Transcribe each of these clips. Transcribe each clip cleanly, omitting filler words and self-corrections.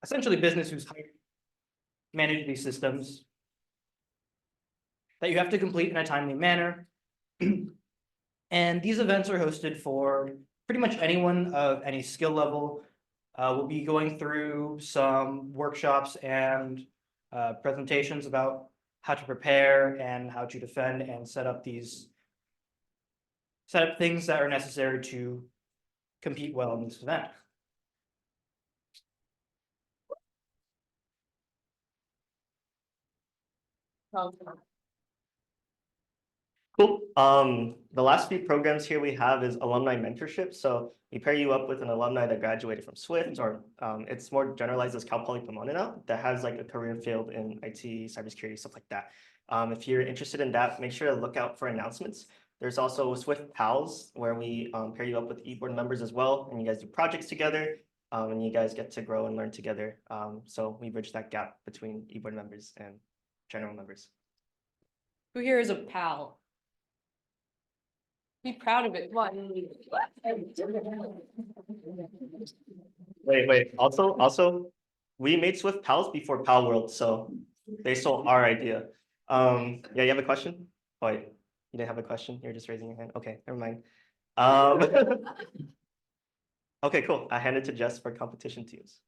essentially business who's hired manage these systems that you have to complete in a timely manner. And these events are hosted for pretty much anyone of any skill level. We'll be going through some workshops and presentations about how to prepare and how to defend and set up things that are necessary to compete well in this event. Cool. The last few programs here we have is alumni mentorship. So we pair you up with an alumni that graduated from Swift, or it's more generalized as Cal Poly Pomona now, that has like a career field in IT, cybersecurity, stuff like that. If you're interested in that, make sure to look out for announcements. There's also Swift Pals, where we pair you up with eBoard members as well, and you guys do projects together, and you guys get to grow and learn together. So we bridge that gap between eBoard members and general members. Who here is a pal? Be proud of it. Come on. Wait. Also, we made Swift Pals before Pal World, so they stole our idea. Yeah, you have a question? Oh, wait, you didn't have a question? You're just raising your hand. Okay, never mind. Okay, cool. I hand it to Jess for competition teams.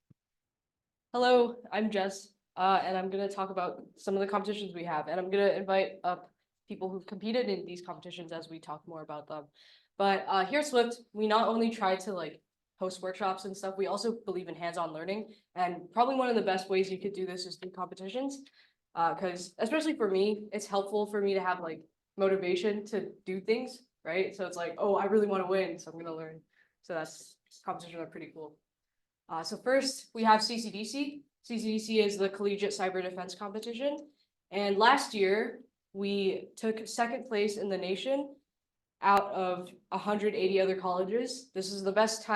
Hello, I'm Jess, and I'm gonna talk about some of the competitions we have, and I'm gonna invite up people who've competed in these competitions as we talk more about them. But here at Swift, we not only try to like host workshops and stuff, we also believe in hands-on learning. And probably one of the best ways you could do this is through competitions. Because especially for me, it's helpful for me to have like motivation to do things, right? So it's like, oh, I really want to win, so I'm gonna learn. So that's competitions are pretty cool. So first we have CCDC. CCDC is the Collegiate Cyber Defense Competition. And last year, we took second place in the nation out of 180 other colleges. This is the best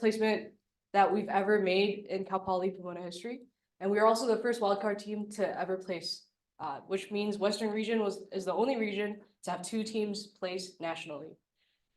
placement that we've ever made in Cal Poly Pomona history. And we are also the first wildcard team to ever place, which means Western region is the only region to have 2 teams place nationally.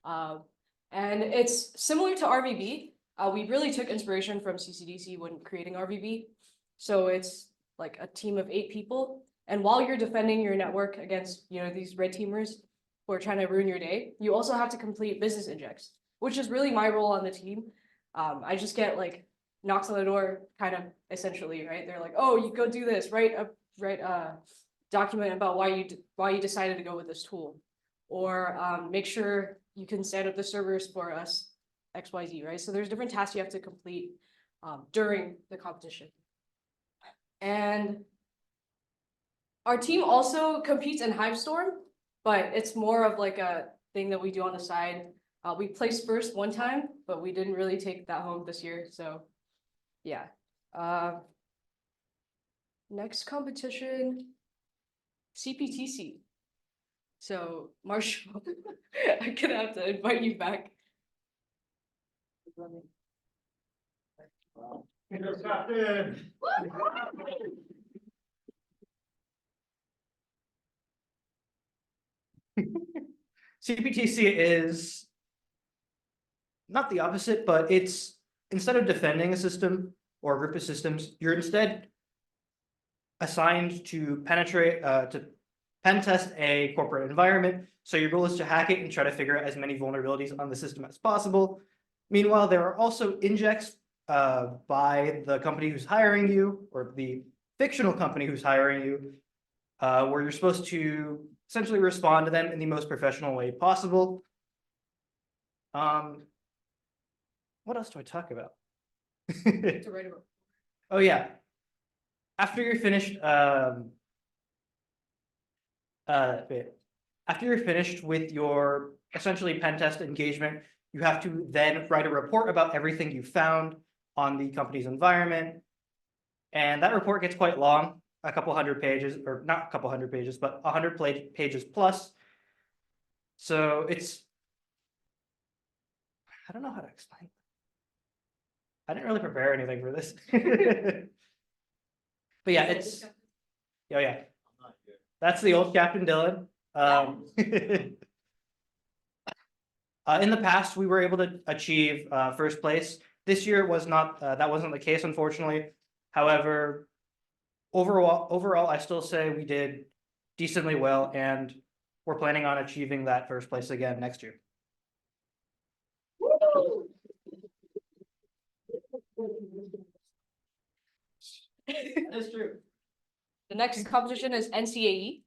And it's similar to RVB. We really took inspiration from CCDC when creating RVB. So it's like a team of 8 people. And while you're defending your network against, these red teamers who are trying to ruin your day, you also have to complete business injects, which is really my role on the team. I just get like knocks on the door, kind of essentially, right? They're like, "Oh, you go do this, write a document about why you decided to go with this tool, or make sure you can stand up the servers for us, XYZ," right? So there's different tasks you have to complete during the competition, and our team also competes in Hivestorm, but it's more of like a thing that we do on the side. We placed first one time, but we didn't really take that home this year. So yeah. Next competition, CPTC. So Marshall, I'm gonna have to invite you back. CPTC is not the opposite, but it's instead of defending a system or a group of systems, you're instead assigned to to pen test a corporate environment. So your goal is to hack it and try to figure out as many vulnerabilities on the system as possible. Meanwhile, there are also injects by the company who's hiring you, or the fictional company who's hiring you, where you're supposed to essentially respond to them in the most professional way possible. What else do I talk about? Oh yeah. After you're finished, after you're finished with your essentially pen test engagement, you have to then write a report about everything you found on the company's environment. And that report gets quite long, a couple hundred pages, or not a couple hundred pages, but 100 pages plus. So it's, I don't know how to explain. I didn't really prepare anything for this. But yeah, it's, oh yeah, that's the old Captain Dylan. In the past, we were able to achieve first place. This year was not, that wasn't the case, unfortunately. However, overall, I still say we did decently well, and we're planning on achieving that first place again next year. That's true. The next competition is NCAE.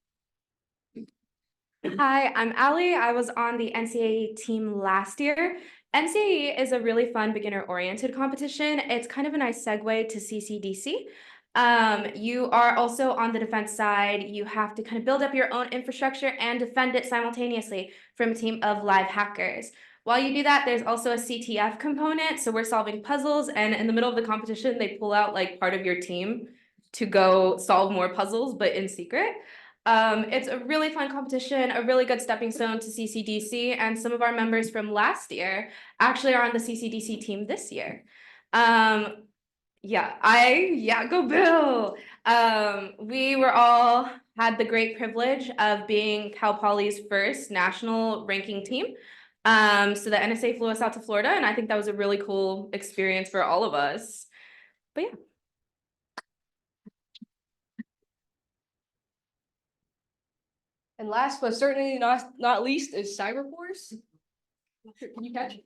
Hi, I'm Allie. I was on the NCAA team last year. NCAE is a really fun beginner-oriented competition. It's kind of a nice segue to CCDC. You are also on the defense side. You have to kind of build up your own infrastructure and defend it simultaneously from a team of live hackers. While you do that, there's also a CTF component. So we're solving puzzles, and in the middle of the competition, they pull out like part of your team to go solve more puzzles, but in secret. It's a really fun competition, a really good stepping stone to CCDC, and some of our members from last year actually are on the CCDC team this year. Go Bill. We were all had the great privilege of being Cal Poly's first national ranking team. So the NSA flew us out to Florida, and I think that was a really cool experience for all of us. But yeah. And last but certainly not least is Cyberforce. Can you catch?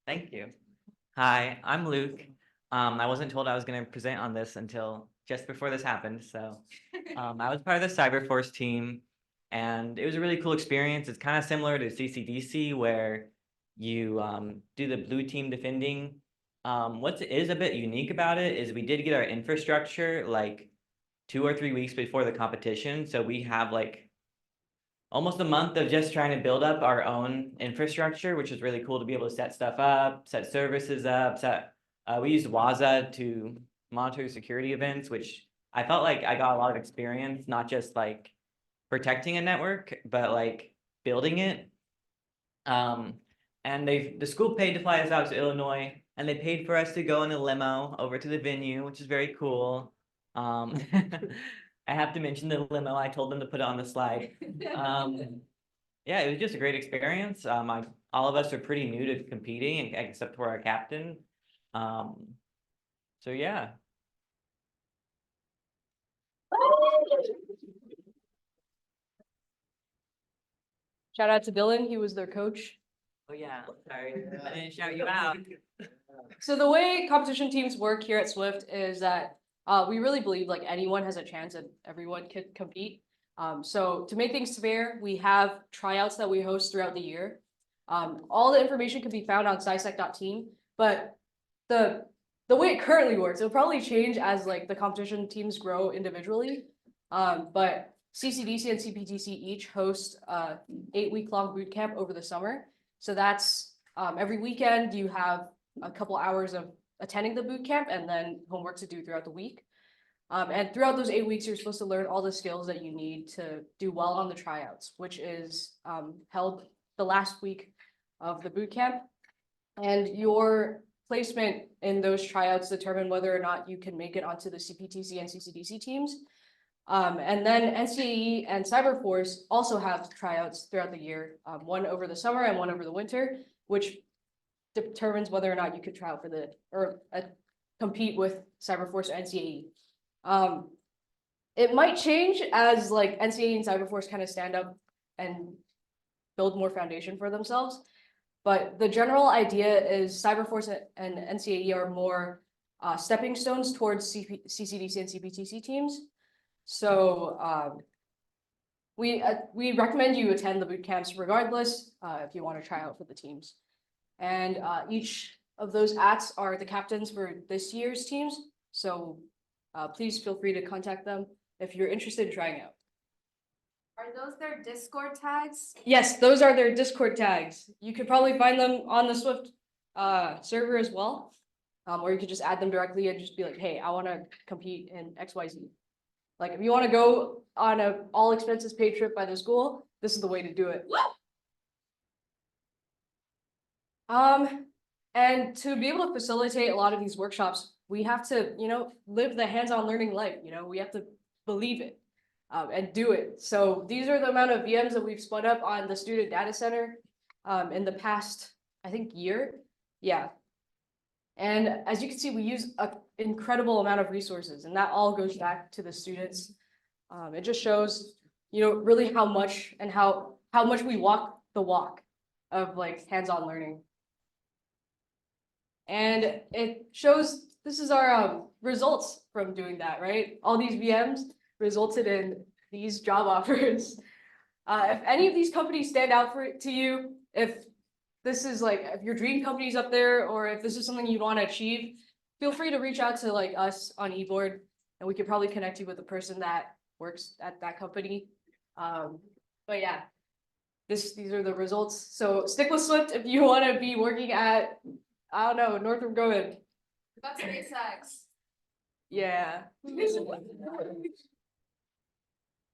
Thank you. Hi, I'm Luke. I wasn't told I was going to present on this until just before this happened. So I was part of the Cyberforce team, and it was a really cool experience. It's kind of similar to CCDC, where you do the blue team defending. What is a bit unique about it is we did get our infrastructure like 2 or 3 weeks before the competition. So we have like almost a month of just trying to build up our own infrastructure, which is really cool to be able to set stuff up, set services up. We used Waza to monitor security events, which I felt like I got a lot of experience, not just like protecting a network, but like building it. And the school paid to fly us out to Illinois, and they paid for us to go in a limo over to the venue, which is very cool. I have to mention the limo. I told them to put it on the slide. Yeah, it was just a great experience. All of us are pretty new to competing, except for our captain. So yeah. Shout out to Dylan, he was their coach. Oh yeah, sorry, I didn't shout you out. So the way competition teams work here at Swift is that we really believe like anyone has a chance and everyone can compete. So to make things fair, we have tryouts that we host throughout the year. All the information can be found on scysec.team, but the way it currently works, it'll probably change as like the competition teams grow individually. But CCDC and CPTC each host 8-week-long boot camp over the summer. So that's every weekend you have a couple hours of attending the boot camp and then homework to do throughout the week. And throughout those 8 weeks, you're supposed to learn all the skills that you need to do well on the tryouts, which is held the last week of the boot camp. And your placement in those tryouts determine whether or not you can make it onto the CPTC and CCDC teams. And then NCAE and Cyberforce also have tryouts throughout the year, one over the summer and one over the winter, which determines whether or not you could try out for compete with Cyberforce or NCAE. It might change as like NCAE and Cyberforce kind of stand up and build more foundation for themselves. But the general idea is Cyberforce and NCAE are more stepping stones towards CCDC and CPTC teams. So we recommend you attend the boot camps regardless if you want to try out for the teams. And each of those ats are the captains for this year's teams. So please feel free to contact them if you're interested in trying out. Are those their Discord tags? Yes, those are their Discord tags. You could probably find them on the Swift server as well. Or you could just add them directly and just be like, hey, I want to compete in XYZ. Like if you want to go on a all expenses paid trip by the school, this is the way to do it. And to be able to facilitate a lot of these workshops, we have to, live the hands-on learning life. We have to believe it and do it. So these are the amount of VMs that we've spun up on the student data center in the past, I think, year. Yeah. And as you can see, we use an incredible amount of resources, and that all goes back to the students. It just shows, really how much and how much we walk the walk of like hands-on learning. And it shows, this is our results from doing that, right? All these VMs resulted in these job offers. If any of these companies stand out to you, if this is like, if your dream company's up there, or if this is something you want to achieve, feel free to reach out to like us on eBoard, and we could probably connect you with the person that works at that company. But yeah, these are the results. So stick with Swift if you want to be working at, I don't know, Northrop Grumman. That's SpaceX. Yeah.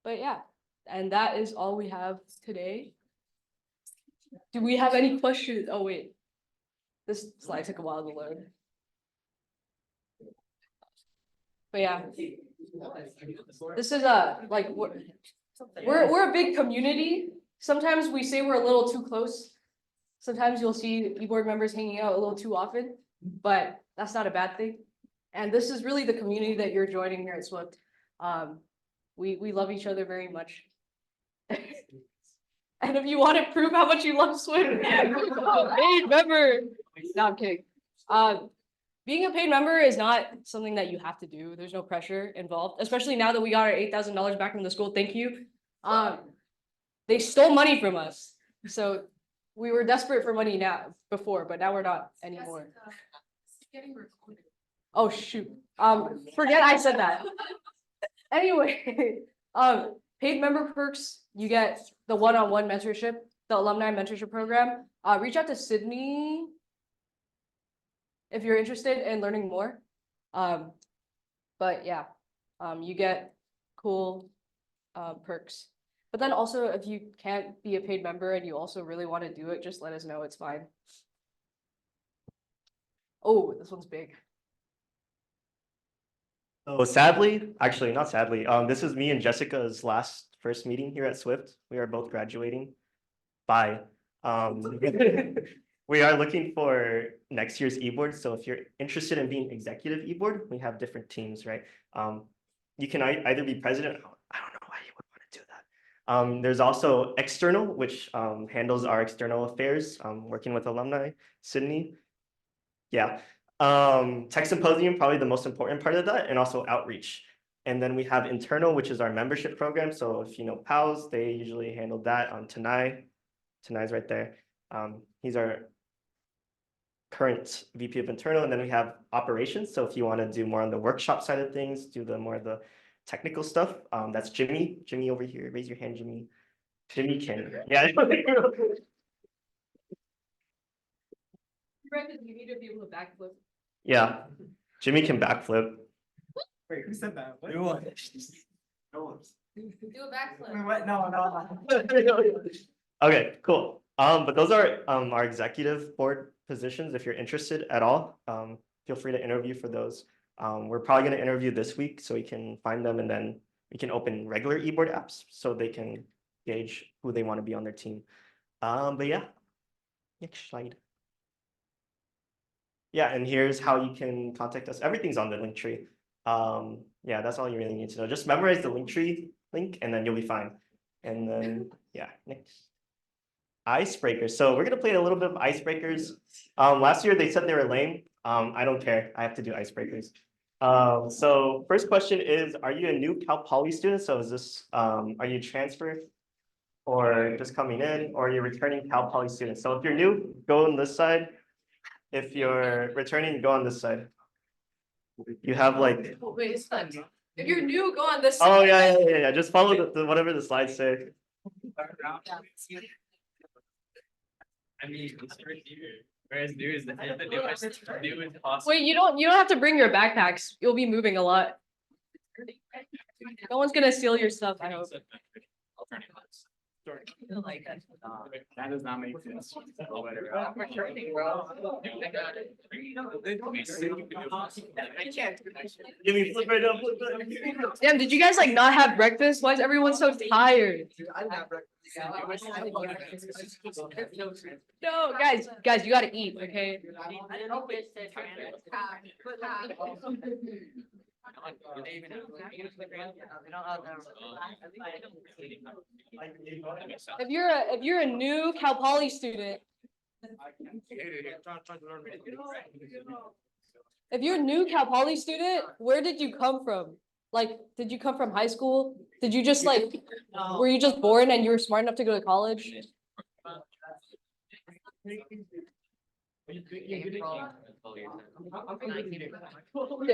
But yeah, and that is all we have today. Do we have any questions? Oh, wait. This slide took a while to load. But yeah. This is like, we're a big community. Sometimes we say we're a little too close. Sometimes you'll see eBoard members hanging out a little too often, but that's not a bad thing. And this is really the community that you're joining here at Swift. We love each other very much. And if you want to prove how much you love Swift, paid member. No, I'm kidding. Being a paid member is not something that you have to do. There's no pressure involved, especially now that we got our $8,000 back from the school. Thank you. They stole money from us. So we were desperate for money before, but now we're not anymore. Oh, shoot. Forget I said that. Anyway, paid member perks, you get the one-on-one mentorship, the alumni mentorship program. Reach out to Sydney if you're interested in learning more. But yeah, you get cool perks. But then also, if you can't be a paid member and you also really want to do it, just let us know. It's fine. Oh, this one's big. So sadly, actually not sadly, this is me and Jessica's first meeting here at Swift. We are both graduating. Bye. We are looking for next year's eBoard. So if you're interested in being executive eBoard, we have different teams, right? You can either be president. I don't know why you would want to do that. There's also external, which handles our external affairs, working with alumni, Sydney. Yeah. Tech Symposium, probably the most important part of that, and also outreach. And then we have internal, which is our membership program. So if you know PALS, they usually handle that on Tanai. Tanai's right there. He's our current VP of internal. And then we have operations. So if you want to do more on the workshop side of things, do more of the technical stuff, that's Jimmy. Jimmy over here. Raise your hand, Jimmy. Jimmy can. Yeah. You need to be able to backflip. Yeah. Jimmy can backflip. Wait, who said that? What? No. Do a backflip. What? No. Okay, cool. But those are our executive board positions. If you're interested at all, feel free to interview for those. We're probably going to interview this week so we can find them, and then we can open regular eBoard apps so they can gauge who they want to be on their team. But yeah, next slide. Yeah, and here's how you can contact us. Everything's on the link tree. Yeah, that's all you really need to know. Just memorize the link tree link, and then you'll be fine. And then, yeah, next. Icebreakers. So we're gonna play a little bit of icebreakers. Last year they said they were lame. I don't care. I have to do icebreakers. So first question is, are you a new Cal Poly student? So is this, are you transferred or just coming in, or are you returning Cal Poly student? So if you're new, go on this side. If you're returning, go on this side. You have like, Oh, wait, it's fun. If you're new, go on this. oh yeah. Just follow the whatever the slides say. I mean, whereas new is the newest, new is possible. Wait, you don't have to bring your backpacks. You'll be moving a lot. No one's gonna steal your stuff, I hope. That does not make sense. Or whatever. Give me flip right up, flip right. Damn, did you guys like not have breakfast? Why is everyone so tired? No, guys, you gotta eat, okay? If you're a new Cal Poly student, if you're a new Cal Poly student, where did you come from? Like, did you come from high school? Did you just like, were you just born and you were smart enough to go to college?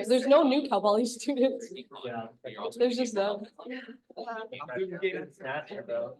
There's no new Cal Poly students. There's just them. Snatcher, bro.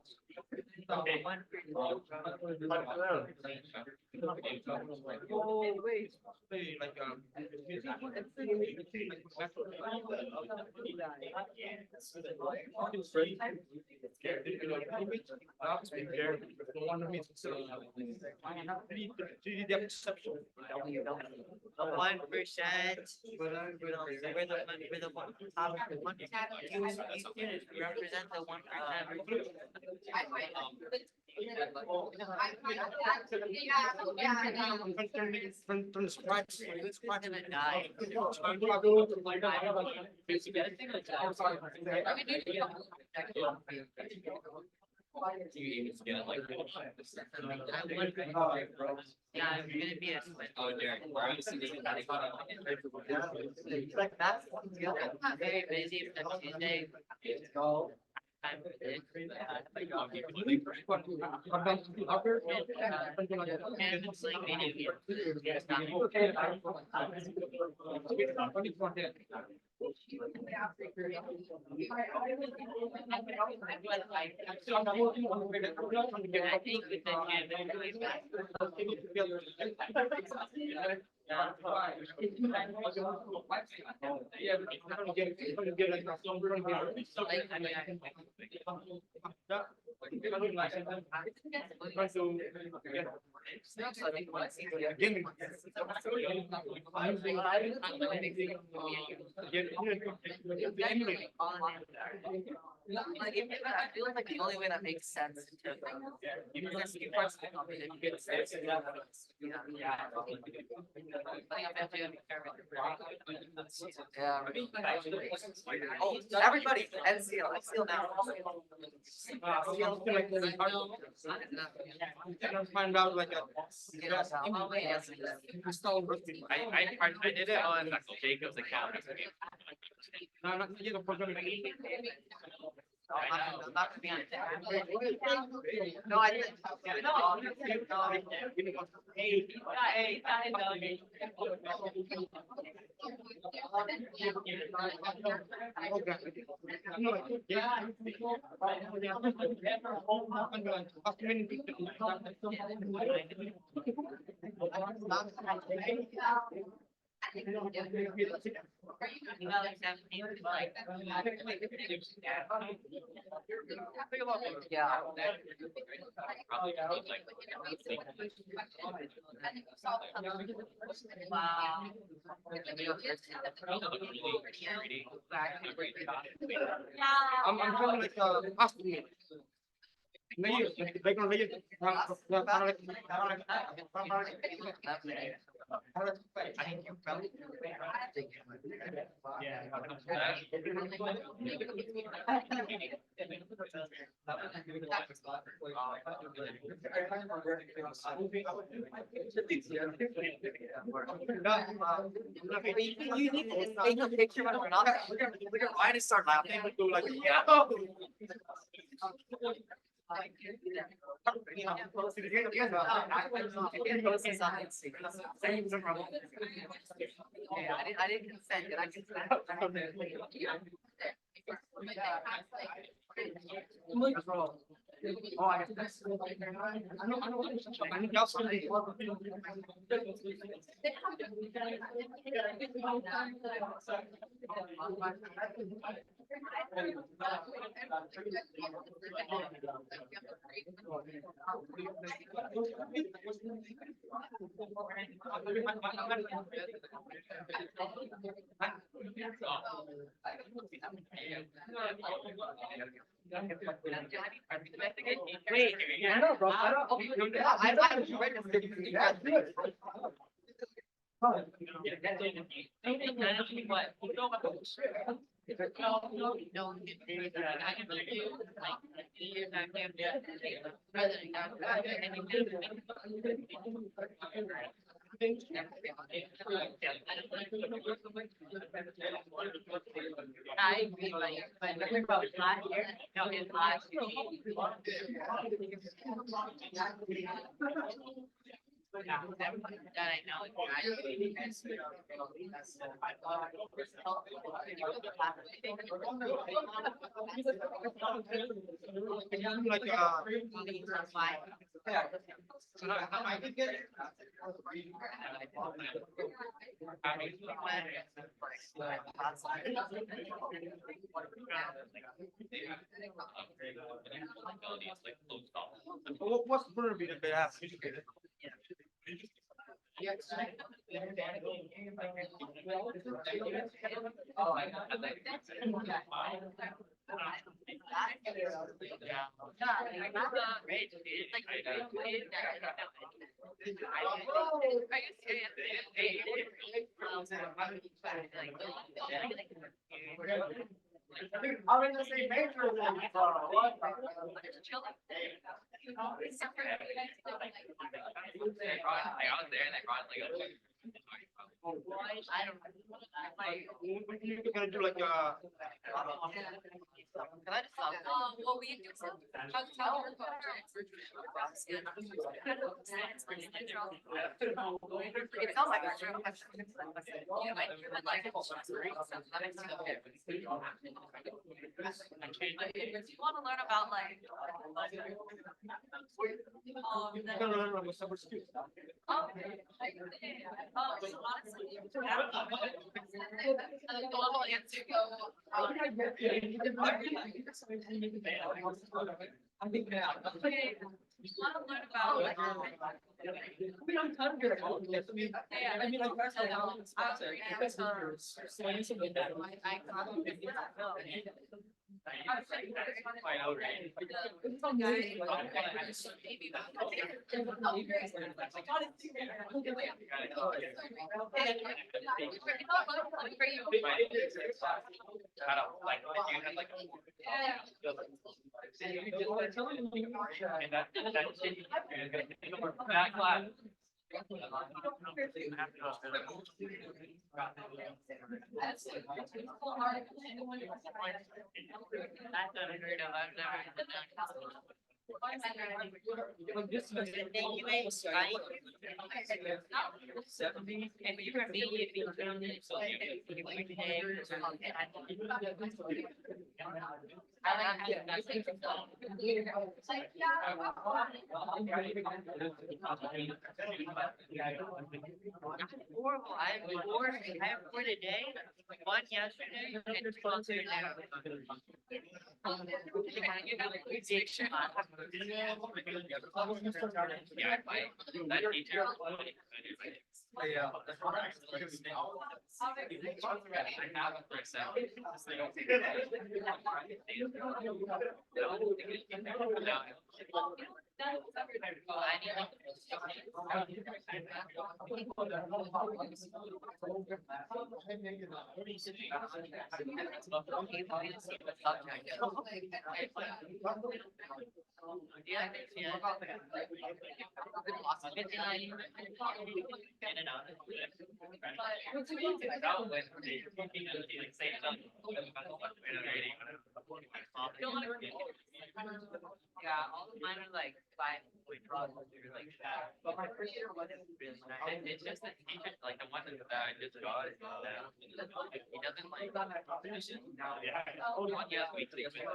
I feel like the only way that makes sense in terms of because you parts of the company get sense. Yeah. Oh, everybody, NCL, NCL now. Find out like I did it on Jacob's account. Not to be honest. No, I didn't. Yeah. Wow. I'm feeling like past me. You need to just take a picture when we're not. We're gonna why to start laughing. I didn't consent. Did I consent? Oh, I guess that's. I know. Wait, I know, bro. I don't. I read this. I agree, but last year, no, his last year. That I know. What's gonna be the best? I'm in the same major as them. What? I was there and I brought like a. I don't. You're gonna do like a. Can I just stop? Well, we do some. It sounds like a true. Yeah, I would like to. If you wanna learn about like. You're gonna learn with summer school. Global answer. I think now. You wanna learn about like. We don't time to get all of this. Yeah. I mean, like, that's like. I know, right? I don't like, you had like. Backlash. That's unheard of. I've never. And you were me, if you found it, so you were there, so I like having that thing. Horrible. I have four today, one yesterday, and two on Tuesday. Yeah, That teacher. Yeah. Yeah, yeah. Yeah, all of mine are like 5 point like that. But my first year wasn't really nice. It's just the teacher, like the one that I just got, he doesn't like competition. Yeah. One year weekly. Like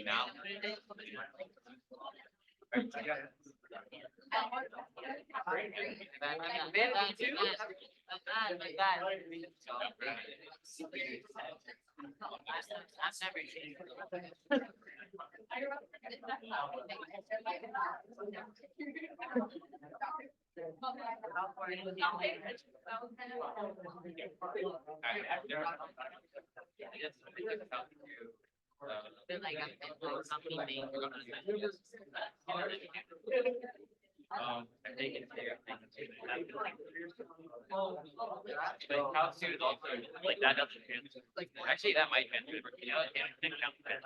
now. I think it's fair. But how soon is also, like, that doesn't transfer, like, actually, that might transfer, you know, it can count that.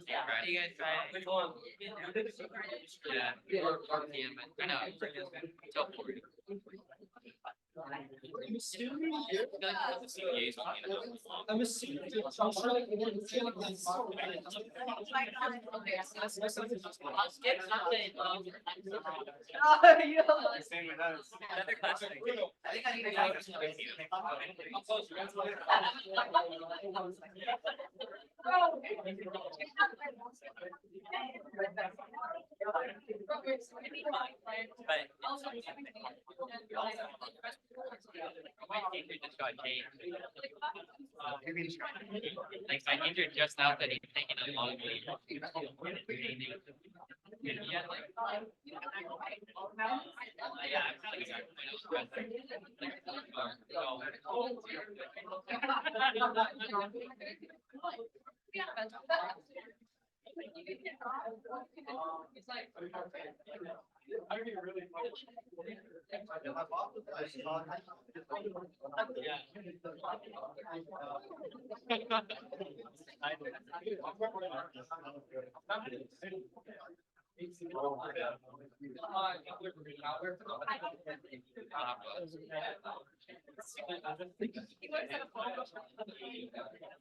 Yeah, you guys try it. Yeah, or PM, I know. Till 4. I'm assuming. Same with us. Another question. I think I need to just got changed. Like, my teacher just out that he's taking a long leave. Yeah, like. Yeah, I'm probably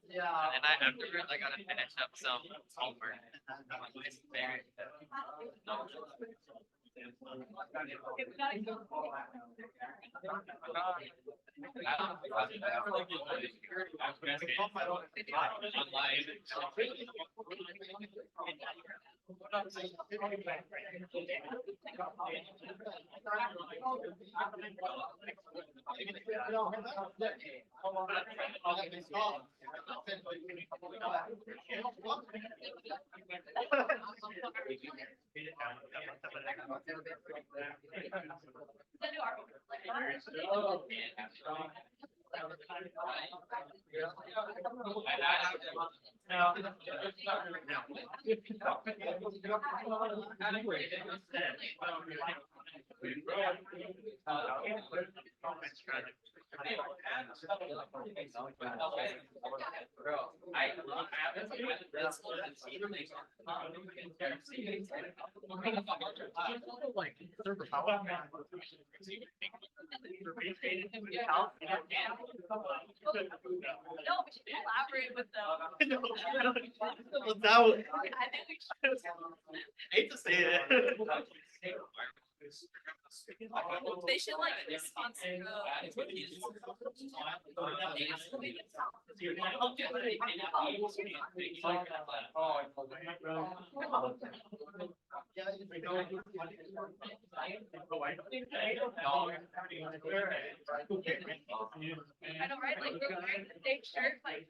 Yeah. And afterwards, I gotta finish up some homework. It's very. Elaborate with them. Hate to say it. They should like sponsor. I know, right? Like they're wearing the same shirt, like